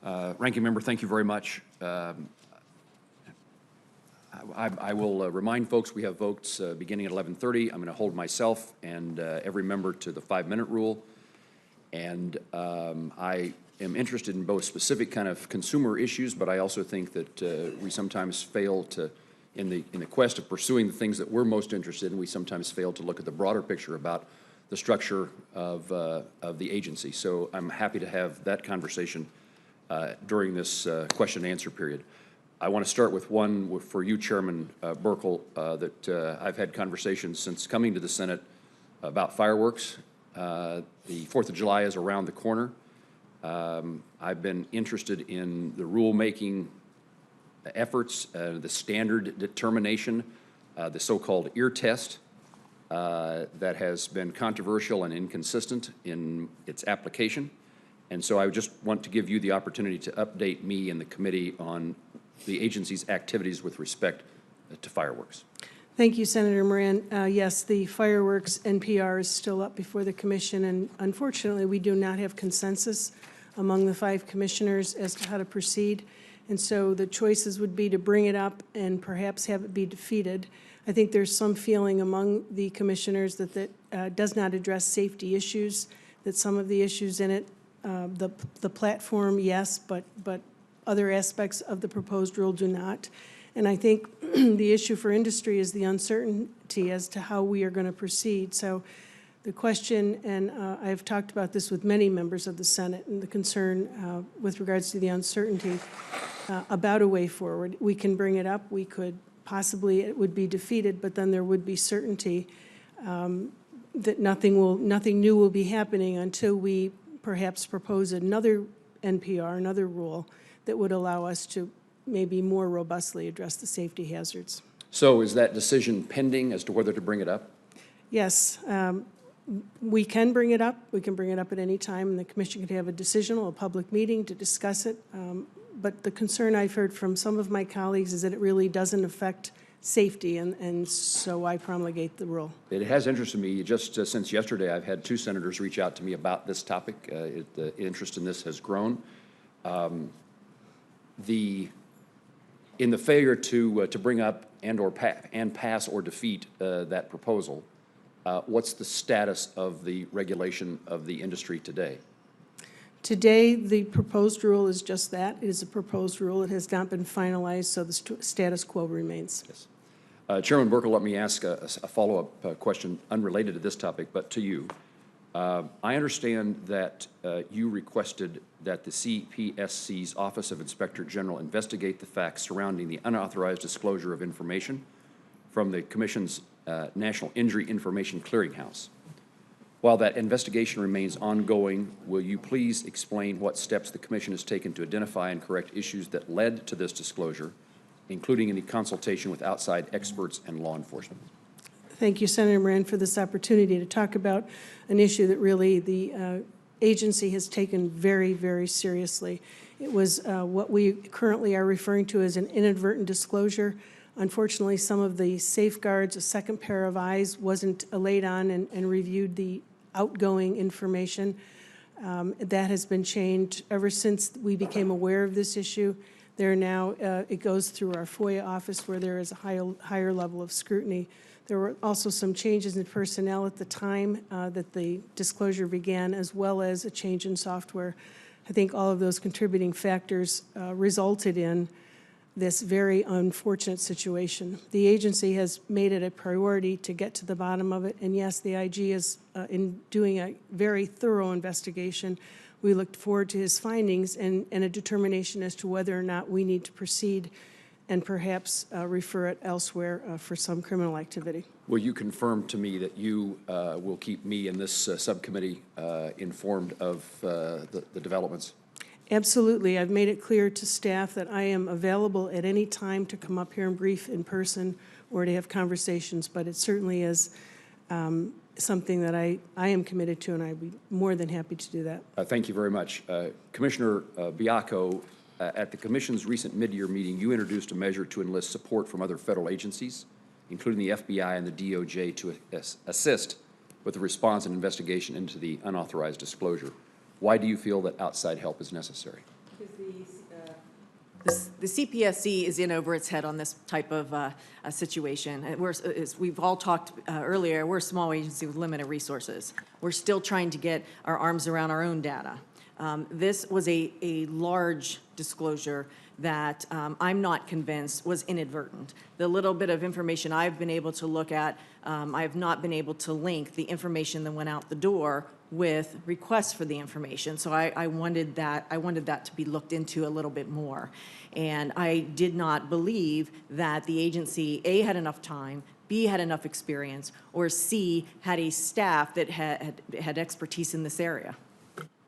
Ranking Member, thank you very much. I will remind folks we have votes beginning at 11:30. I'm going to hold myself and every member to the 5-minute rule. And I am interested in both specific kind of consumer issues, but I also think that we sometimes fail to, in the quest of pursuing the things that we're most interested in, we sometimes fail to look at the broader picture about the structure of the agency. So I'm happy to have that conversation during this question and answer period. I want to start with one for you, Chairman Burkle, that I've had conversations since coming to the Senate about fireworks. The 4th of July is around the corner. I've been interested in the rulemaking efforts, the standard determination, the so-called ear test that has been controversial and inconsistent in its application. And so I just want to give you the opportunity to update me and the committee on the agency's activities with respect to fireworks. Thank you, Senator Moran. Yes, the fireworks NPR is still up before the commission, and unfortunately we do not have consensus among the 5 commissioners as to how to proceed. And so the choices would be to bring it up and perhaps have it be defeated. I think there's some feeling among the commissioners that that does not address safety issues, that some of the issues in it, the platform, yes, but other aspects of the proposed rule do not. And I think the issue for industry is the uncertainty as to how we are going to proceed. So the question, and I've talked about this with many members of the Senate, and the concern with regards to the uncertainty about a way forward. We can bring it up. We could possibly, it would be defeated, but then there would be certainty that nothing new will be happening until we perhaps propose another NPR, another rule that would allow us to maybe more robustly address the safety hazards. So is that decision pending as to whether to bring it up? Yes, we can bring it up. We can bring it up at any time, and the commission could have a decisional, a public meeting to discuss it. But the concern I've heard from some of my colleagues is that it really doesn't affect safety, and so I promulgate the rule. It has interested me. Just since yesterday, I've had 2 senators reach out to me about this topic. The interest in this has grown. In the failure to bring up and pass or defeat that proposal, what's the status of the regulation of the industry today? Today, the proposed rule is just that. It is a proposed rule. It has not been finalized, so the status quo remains. Yes. Chairman Burkle, let me ask a follow-up question unrelated to this topic, but to you. I understand that you requested that the CPSC's Office of Inspector General investigate the facts surrounding the unauthorized disclosure of information from the Commission's National Injury Information Clearinghouse. While that investigation remains ongoing, will you please explain what steps the Commission has taken to identify and correct issues that led to this disclosure, including any consultation with outside experts and law enforcement? Thank you, Senator Moran, for this opportunity to talk about an issue that really the agency has taken very, very seriously. It was what we currently are referring to as an inadvertent disclosure. Unfortunately, some of the safeguards, a second pair of eyes, wasn't laid on and reviewed the outgoing information. That has been changed ever since we became aware of this issue. There now, it goes through our FOIA office where there is a higher level of scrutiny. There were also some changes in personnel at the time that the disclosure began, as well as a change in software. I think all of those contributing factors resulted in this very unfortunate situation. The agency has made it a priority to get to the bottom of it, and yes, the IG is in doing a very thorough investigation. We look forward to his findings and a determination as to whether or not we need to proceed and perhaps refer it elsewhere for some criminal activity. Will you confirm to me that you will keep me and this subcommittee informed of the developments? Absolutely. I've made it clear to staff that I am available at any time to come up here and brief in person or to have conversations, but it certainly is something that I am committed to, and I'd be more than happy to do that. Thank you very much. Commissioner Biacco, at the Commission's recent mid-year meeting, you introduced a measure to enlist support from other federal agencies, including the FBI and the DOJ, to assist with the response and investigation into the unauthorized disclosure. Why do you feel that outside help is necessary? The CPSC is in over its head on this type of situation. And as we've all talked earlier, we're a small agency with limited resources. We're still trying to get our arms around our own data. This was a large disclosure that I'm not convinced was inadvertent. The little bit of information I've been able to look at, I have not been able to link the information that went out the door with requests for the information. So I wanted that to be looked into a little bit more. And I did not believe that the agency, A, had enough time, B, had enough experience, or C, had a staff that had expertise in this area.